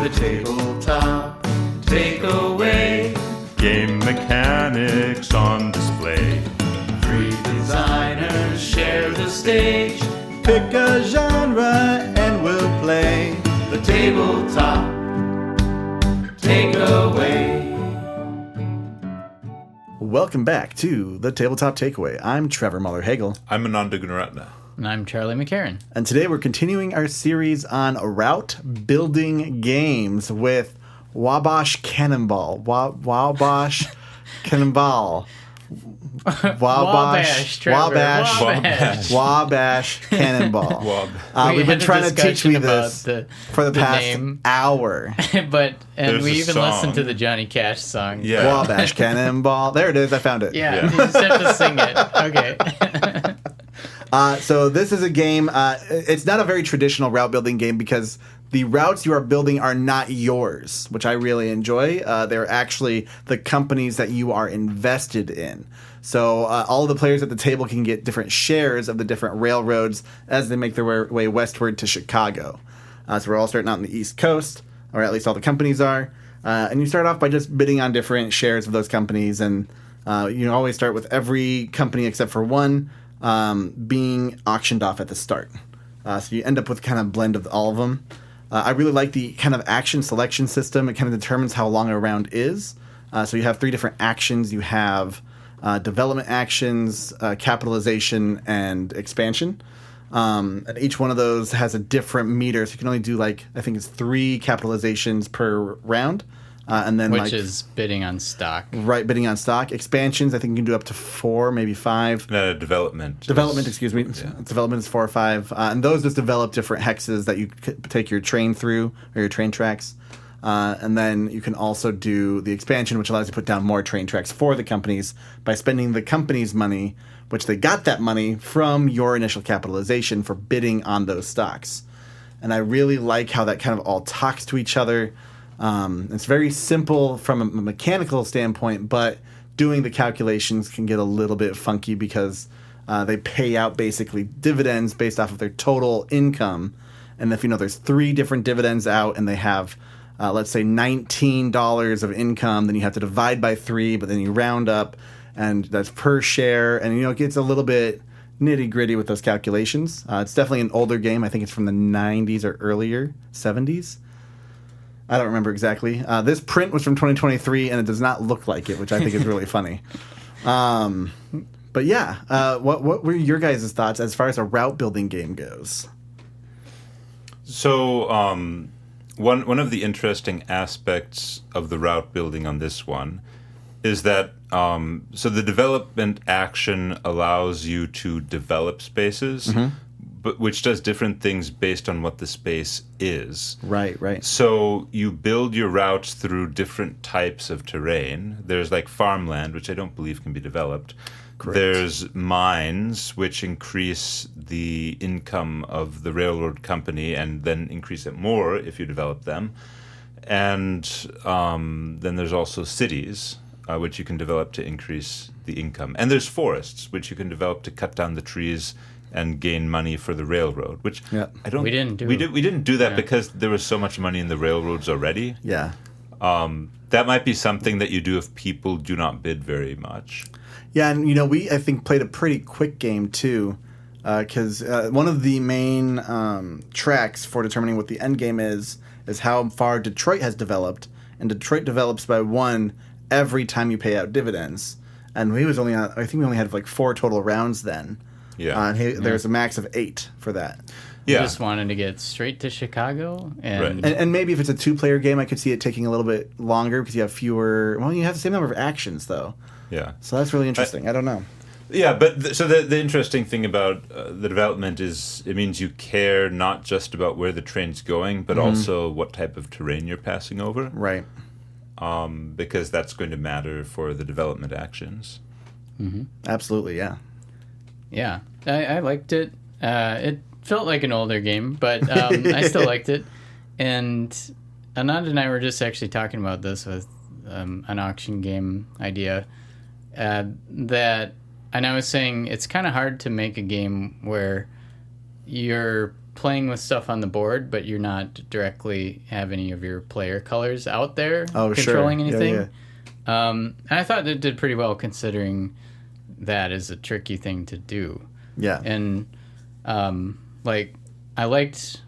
The tabletop takeaway. Game mechanics on display. Three designers share the stage. Pick a genre and we'll play. The tabletop takeaway. Welcome back to the Tabletop Takeaway. I'm Trevor Muller-Hagel. I'm Ananda Gunaratne. And I'm Charlie McCarran. And today we're continuing our series on route building games with Wabash Cannonball. Wabash Cannonball. Wabash Cannonball. We've been trying to teach me this for the past hour. And There's we a even song. listened to the Johnny Cash song. Yeah. Wabash Cannonball. There it is. I found it. Yeah. You just have to sing it. Okay. So this is a game. It's not a very traditional route building game because the routes you are building are not yours, which I really enjoy. They're actually the companies that you are invested in. So all of the players at the table can get different shares of the different railroads as they make their way westward to Chicago. So we're all starting out on the East Coast, or at least all the companies are. And you start off by just bidding on different shares of those companies. And you always start with every company except for one being auctioned off at the start. So you end up with kind of a blend of all of them. I really like the kind of action selection system. It kind of determines how long a round is. So you have three different actions. You have development actions, capitalization, and expansion. And each one of those has a different meter. So you can only do I think it's 3 capitalizations per round. And then Which is bidding on stock. Right, bidding on stock. Expansions, I think you can do up to 4, maybe 5. Development. Development, excuse me. Yeah. Development is 4 or 5. And those just develop different hexes that you take your train through, or your train tracks. And then you can also do the expansion, which allows you to put down more train tracks for the companies by spending the company's money, which they got that money from your initial capitalization for bidding on those stocks. And I really like how that kind of all talks to each other. It's very simple from a mechanical standpoint, but doing the calculations can get a little bit funky because they pay out basically dividends based off of their total income. And if there's 3 different dividends out and they have, let's say, $19 of income, then you have to divide by 3, but then you round up, and that's per share. And, it gets a little bit nitty-gritty with those calculations. It's definitely an older game. I think it's from the 90s or earlier, 70s. I don't remember exactly. This print was from 2023, and it does not look like it, which I think is really funny. But yeah, what were your guys' thoughts as far as a route building game goes? So, one of the interesting aspects of the route building on this one is that so the development action allows you to develop spaces, but which does different things based on what the space is. Right. So you build your routes through different types of terrain. There's farmland, which I don't believe can be developed. Correct. There's mines, which increase the income of the railroad company and then increase it more if you develop them. And then there's also cities, which you can develop to increase the income. And there's forests, which you can develop to cut down the trees and gain money for the railroad, which I don't. We didn't do. We didn't do that because there was so much money in the railroads already. Yeah. That might be something that you do if people do not bid very much. Yeah, and we, I think, played a pretty quick game, too, because one of the main tracks for determining what the end game is how far Detroit has developed, and Detroit develops by 1 every time you pay out dividends. And I think we only had 4 total rounds then. Yeah. And there's a max of 8 for that. We just wanted to get straight to Chicago. And maybe if it's a 2-player game, I could see it taking a little bit longer because you have fewer... Well, you have the same number of actions, though. Yeah. So that's really interesting. I don't know. Yeah, but so the interesting thing about the development is it means you care not just about where the train's going, but also what type of terrain you're passing over. Right. Because that's going to matter for the development actions. Mm-hmm. Absolutely, yeah. Yeah, I liked it. It felt like an older game, but I still liked it. And Ananda and I were just actually talking about this with an auction game idea. And I was saying it's kind of hard to make a game where you're playing with stuff on the board, but you're not directly have any of your player colors out there controlling anything. And I thought it did pretty well considering that is a tricky thing to do. Yeah. And like I liked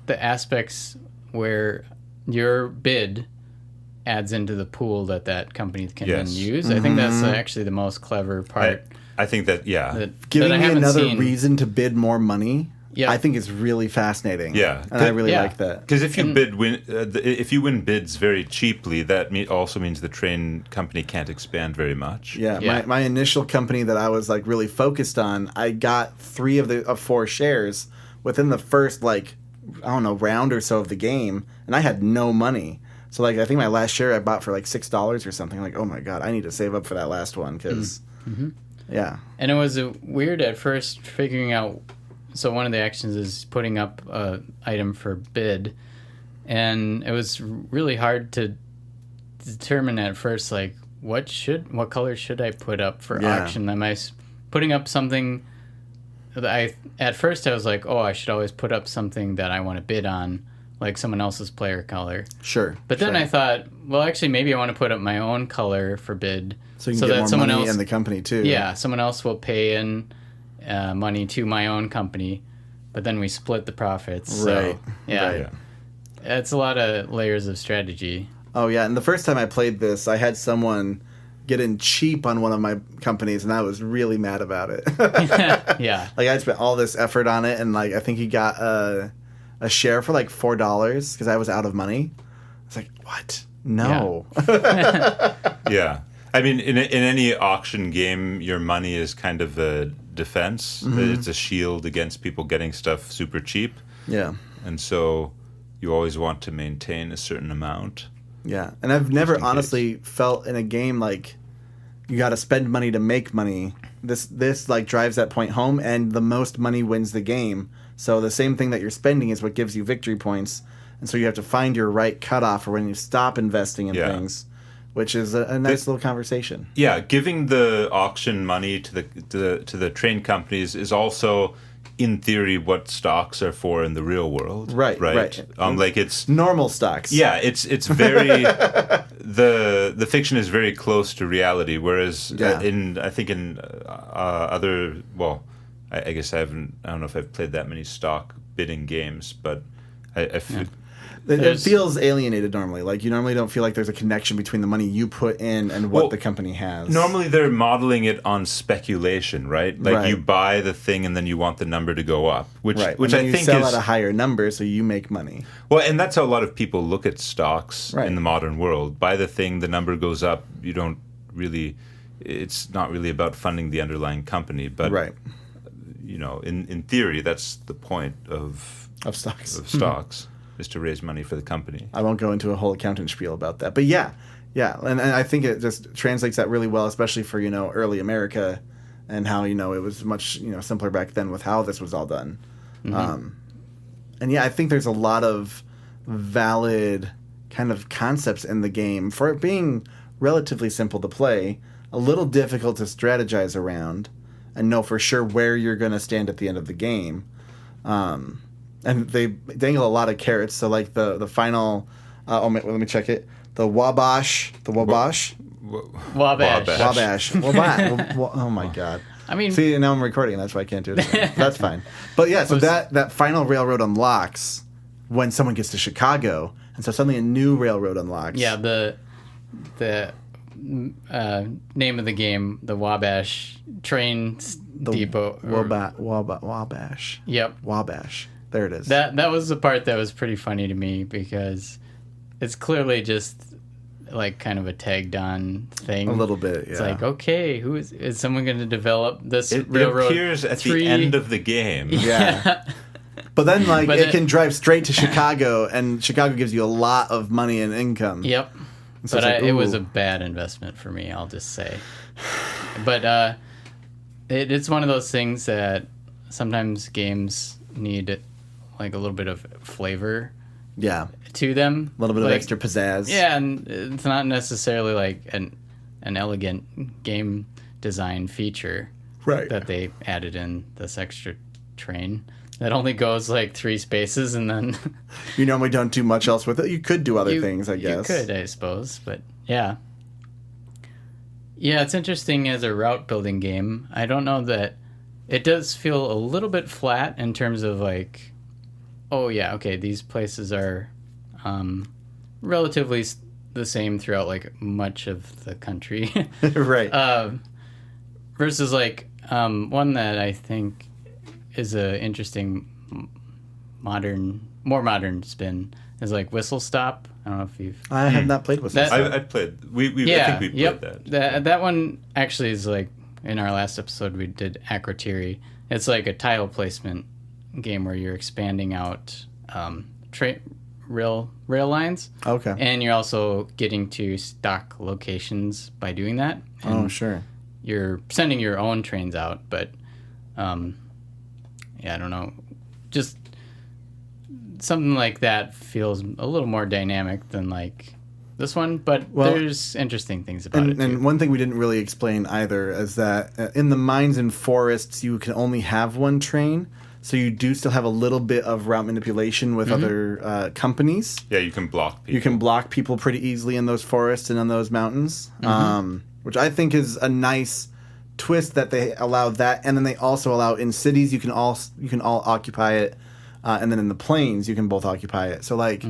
the aspects where your bid adds into the pool that company can then use. I think that's actually the most clever part. I think that, Giving I me haven't another seen. reason to bid more money, Yeah. I think is really fascinating. Yeah. And I really Yeah. like that. Because if you if you win bids very cheaply, that also means the train company can't expand very much. Yeah, Yeah. My initial company that I was like really focused on, I got 3 of 4 shares within the first round or so of the game, and I had no money. So I think my last share I bought for like $6 or something. Like, oh my god, I need to save up for that last one because, yeah. And it was weird at first figuring out. So one of the actions is putting up a item for bid, and it was really hard to determine at first, like what color should I put up for auction? Am I putting up something that at first I was like, oh, I should always put up something that I want to bid on, like someone else's player color. Sure. But then I thought, well, actually, maybe I want to put up my own color for bid, so you can get more someone money else in the company too. Yeah, someone else will pay in money to my own company, but then we split the profits. Right. So, yeah. Right. It's a lot of layers of strategy. Oh yeah, and the first time I played this, I had someone get in cheap on one of my companies, and I was really mad about it. Yeah. Like I spent all this effort on it, and like I think he got a share for like $4 because I was out of money. I was like, what? No. Yeah. I mean, in any auction game, your money is kind of a defense. It's a shield against people getting stuff super cheap. Yeah. And so you always want to maintain a certain amount. Yeah. And I've never honestly felt in a game like you got to spend money to make money. This like drives that point home, and the most money wins the game. So the same thing that you're spending is what gives you victory points. And so you have to find your right cutoff for when you stop investing in things, which is a nice little conversation. Yeah, giving the auction money to the train companies is also, in theory, what stocks are for in the real world. Right. Like it's normal stocks. Yeah, it's very the fiction is very close to reality. Whereas I think in other I guess I don't know if I've played that many stock bidding games, but I feel. It feels alienated normally. Like you normally don't feel like there's a connection between the money you put in and what the company has. Normally they're modeling it on speculation, right? Like you buy the thing and then you want the number to go up, which I think you sell at a higher number so you make money. Well, and that's how a lot of people look at stocks in the modern world. Buy the thing, the number goes up. You don't really. It's not really about funding the underlying company, but you know, in theory, that's the point of stocks. Is to raise money for the company. I won't go into a whole accounting spiel about that. But yeah. And I think it just translates that really well, especially for, early America and how, it was much, simpler back then with how this was all done. And yeah, I think there's a lot of valid kind of concepts in the game for it being relatively simple to play, a little difficult to strategize around and know for sure where you're going to stand at the end of the game. And they dangle a lot of carrots. So like the final, let me check it. The Wabash. Wabash. Oh my god. I mean, see, now I'm recording. That's why I can't do it again. That's fine. But yeah, so that final railroad unlocks when someone gets to Chicago, and so suddenly a new railroad unlocks. Yeah, the name of the game, the Wabash train depot. Wabash. Yep. Wabash. There it is. That was the part that was pretty funny to me because it's clearly just like kind of a tagged on thing. A little bit, yeah. It's like, okay, is someone going to develop this railroad? It appears at the end of the game. Yeah. But then it can drive straight to Chicago, and Chicago gives you a lot of money and income. Yep. So but it was a bad investment for me, I'll just say. But it's one of those things that sometimes games need like a little bit of flavor to them. A little bit of extra pizzazz. Yeah, and it's not necessarily like an elegant game design feature that they added in this extra train that only goes like 3 spaces, and then You normally don't do much else with it. You could do other things, I guess. You could, I suppose, but yeah. Yeah, it's interesting as a route building game. I don't know that it does feel a little bit flat in terms of like, oh yeah, okay, these places are relatively the same throughout like much of the country. Right. Versus like one that I think is a interesting more modern spin is like Whistle Stop. I don't know if you've... I have not played with this. I played. I think we played that. That one actually is like, in our last episode we did Acrotiri. It's like a tile placement game where you're expanding out rail lines. Okay. And you're also getting to stock locations by doing that. Oh, sure. You're sending your own trains out, but yeah, I don't know. Just something like that feels a little more dynamic than like this one, but there's interesting things about it too. And one thing we didn't really explain either is that in the mines and forests, you can only have one train, so you do still have a little bit of route manipulation with other companies. Yeah, you can block people. You can block people pretty easily in those forests and on those mountains, which I think is a nice twist that they allow that, and then they also allow in cities you can all occupy it, and then in the plains you can both occupy it. So like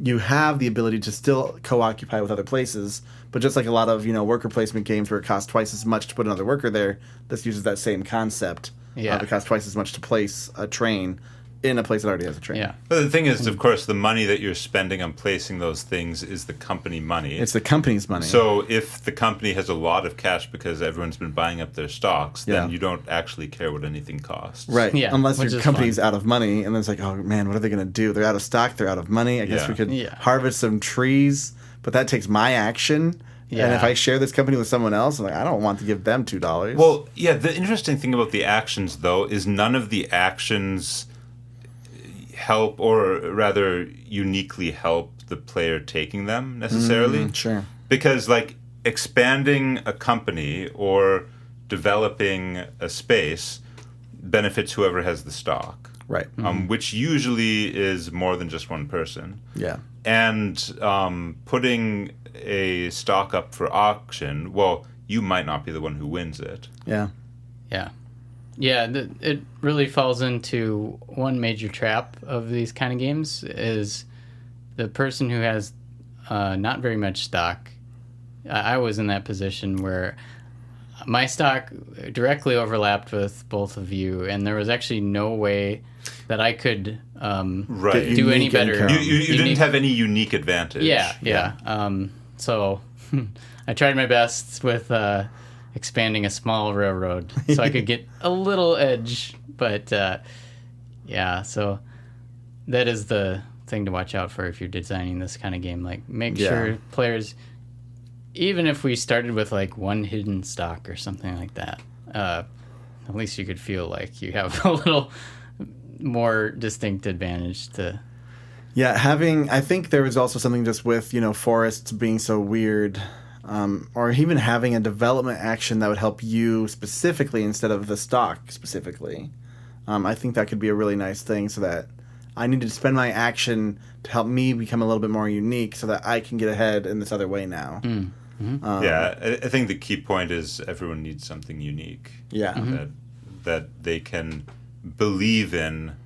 you have the ability to still co-occupy with other places, but just like a lot of worker placement games where it costs twice as much to put another worker there, this uses that same concept. Yeah, it costs twice as much to place a train in a place that already has a train. Yeah. But the thing is, of course, the money that you're spending on placing those things is the company money. It's the company's money. So if the company has a lot of cash because everyone's been buying up their stocks, then you don't actually care what anything costs. Right. Yeah, Unless which your is company's fun. out of money, and then it's like, oh man, what are they going to do? They're out of stock. They're out of money. I guess we could harvest some trees, but that takes my action. Yeah. And if I share this company with someone else, I'm like, I don't want to give them $2. Well, yeah, the interesting thing about the actions, though, is none of the actions help, or rather uniquely help the player taking them necessarily. Sure. Because, like, expanding a company or developing a space benefits whoever has the stock. Right. Which usually is more than just one person. Yeah. And putting a stock up for auction, well, you might not be the one who wins it. Yeah. Yeah. Yeah, it really falls into one major trap of these kind of games is the person who has not very much stock. I was in that position where my stock directly overlapped with both of you, and there was actually no way that I could do any better. You didn't have any unique advantage. Yeah. So I tried my best with expanding a small railroad so I could get a little edge. But yeah, so that is the thing to watch out for if you're designing this kind of game. Like, make sure players, even if we started with like one hidden stock or something like that, at least you could feel like you have a little more distinct advantage to... Yeah, I think there was also something just with, forests being so weird, or even having a development action that would help you specifically instead of the stock specifically. I think that could be a really nice thing, so that I need to spend my action to help me become a little bit more unique so that I can get ahead in this other way now. Yeah, I think the key point is everyone needs something unique. Yeah. That they can believe in,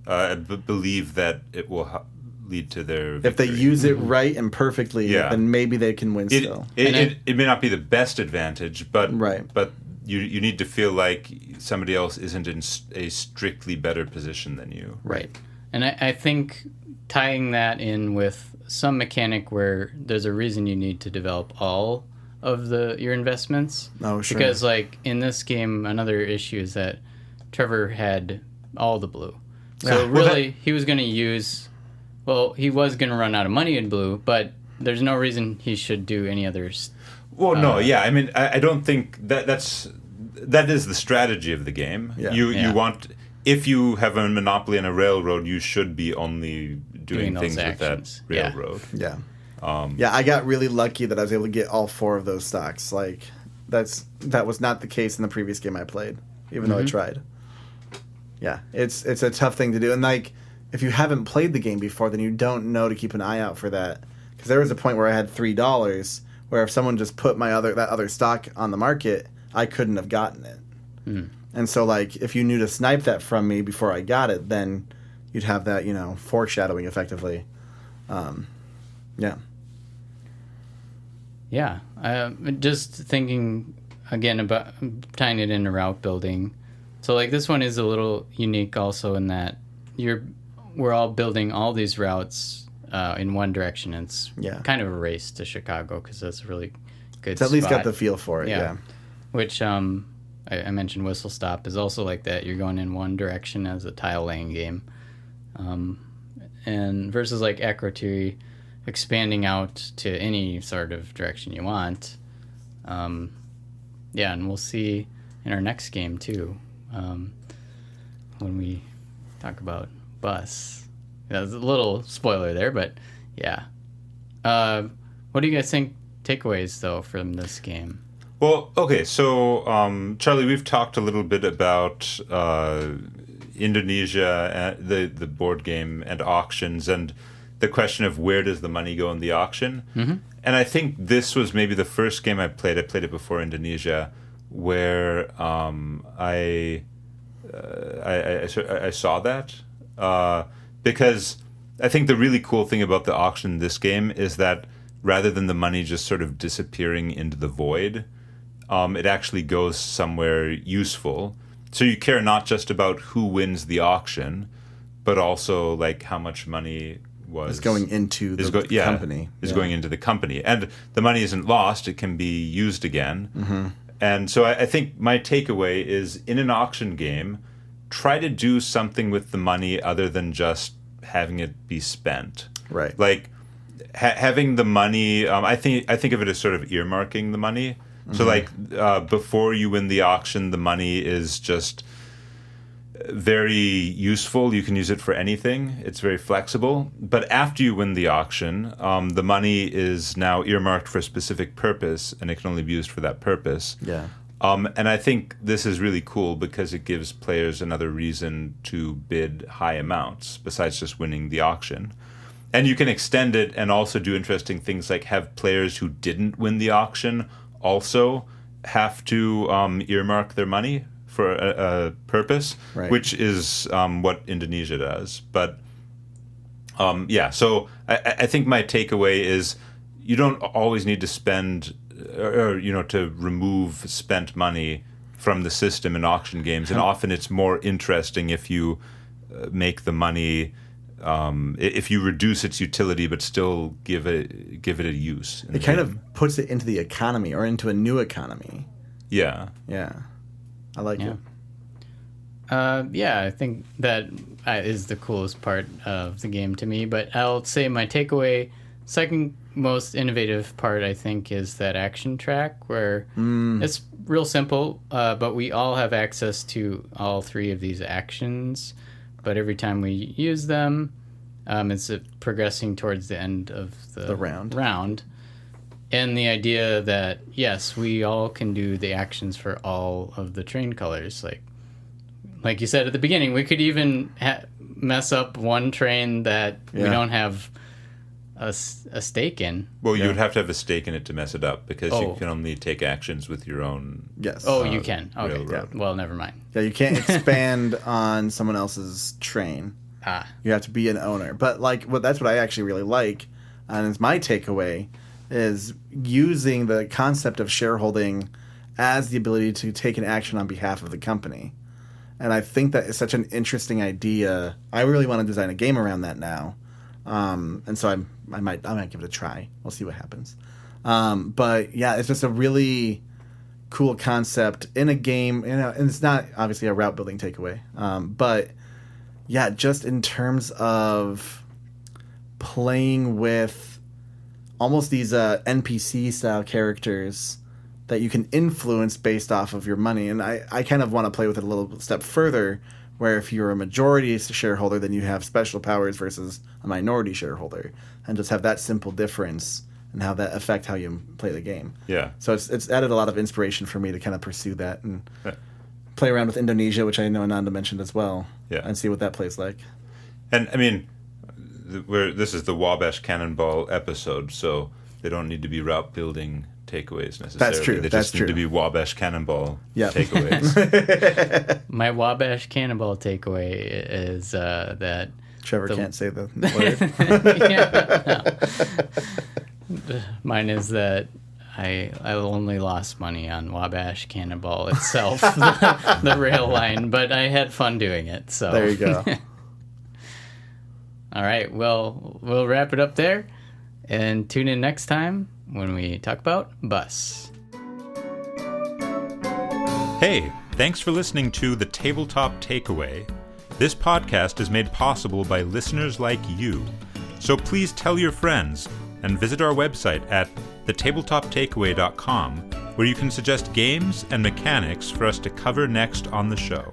believe that it will lead to their victory. If they use it right and perfectly, then maybe they can win still. It may not be the best advantage, but right. But you need to feel like somebody else isn't in a strictly better position than you. Right. And I think tying that in with some mechanic where there's a reason you need to develop all of your investments. Oh, sure. Because, like, in this game, another issue is that Trevor had all the blue. So really, he was going to use... Well, he was going to run out of money in blue, but there's no reason he should do any others. Well, no, yeah. I mean, I don't think that is the strategy of the game. Yeah. You want... If you have a monopoly on a railroad, you should be only doing things actions. with that railroad. Yeah. I got really lucky that I was able to get all 4 of those stocks. Like, that was not the case in the previous game I played, even though I tried. Yeah, it's a tough thing to do, and like if you haven't played the game before, then you don't know to keep an eye out for that. Because there was a point where I had $3, where if someone just put that other stock on the market, I couldn't have gotten it. And so like if you knew to snipe that from me before I got it, then you'd have that foreshadowing effectively. Yeah. Yeah. Just thinking again about tying it into route building. So like this one is a little unique also in that we're all building all these routes in one direction. It's kind of a race to Chicago because that's a really good It's at least got the feel for it. Yeah. Which I mentioned Whistle Stop is also like that. You're going in one direction as a tile laying game. And versus like Acrotiri expanding out to any sort of direction you want. And we'll see in our next game too, when we talk about Bus. There's a little spoiler there, but yeah. What do you guys think takeaways though from this game? Well, okay, so Charlie, we've talked a little bit about Indonesia, the board game, and auctions, and the question of where does the money go in the auction. Mm-hmm. And I think this was maybe the first game I played it before Indonesia, where I saw that. Because I think the really cool thing about the auction in this game is that rather than the money just sort of disappearing into the void, it actually goes somewhere useful. So you care not just about who wins the auction, but also like how much money is going into the company. Is going into the company. And the money isn't lost, it can be used again. Mm-hmm. And so I think my takeaway is in an auction game, try to do something with the money other than just having it be spent. Right. Like having the money, I think of it as sort of earmarking the money. Mm-hmm. So like before you win the auction, the money is just very useful. You can use it for anything. It's very flexible. But after you win the auction, the money is now earmarked for a specific purpose, and it can only be used for that purpose. Yeah. And I think this is really cool because it gives players another reason to bid high amounts besides just winning the auction. And you can extend it and also do interesting things like have players who didn't win the auction also have to earmark their money for a purpose, right, which is what Indonesia does. But so I think my takeaway is you don't always need to spend or to remove spent money from the system in auction games, and often it's more interesting if you make the money if you reduce its utility but still give it a use. It kind of puts it into the economy or into a new economy. Yeah. I like it. I think that is the coolest part of the game to me. But I'll say my takeaway, second most innovative part, I think, is that action track where it's real simple, but we all have access to all three of these actions. But every time we use them, it's progressing towards the end of the round. And the idea that, yes, we all can do the actions for all of the train colors. Like you said at the beginning, we could even mess up one train that we don't have a stake in. Well, you would have to have a stake in it to mess it up because you can only take actions with your own. Yes. You can. Okay. Yeah. Well, never mind. Yeah, you can't expand on someone else's train. You have to be an owner. But that's what I actually really like, and it's my takeaway, is using the concept of shareholding as the ability to take an action on behalf of the company. And I think that is such an interesting idea. I really want to design a game around that now. And so I might give it a try. We'll see what happens. But yeah, it's just a really cool concept in a game, and it's not obviously a route building takeaway. But yeah, just in terms of playing with almost these NPC style characters that you can influence based off of your money. And I kind of want to play with it a little step further, where if you're a majority shareholder, then you have special powers versus a minority shareholder, and just have that simple difference and how that affect how you play the game. Yeah. So it's added a lot of inspiration for me to kind of pursue that. And play around with Indonesia, which I know Ananda mentioned as well, Yeah. and see what that plays like. And I mean, this is the Wabash Cannonball episode, so they don't need to be route building takeaways necessarily. That's true. They just need to be Wabash Cannonball takeaways. My Wabash Cannonball takeaway is that Trevor can't say the word. yeah, no. Mine is that I only lost money on Wabash Cannonball itself, the rail line, but I had fun doing it. So There you go. All right, well, we'll wrap it up there, and tune in next time when we talk about bus. Hey, thanks for listening to The Tabletop Takeaway. This podcast is made possible by listeners like you. So please tell your friends and visit our website at thetabletoptakeaway.com, where you can suggest games and mechanics for us to cover next on the show.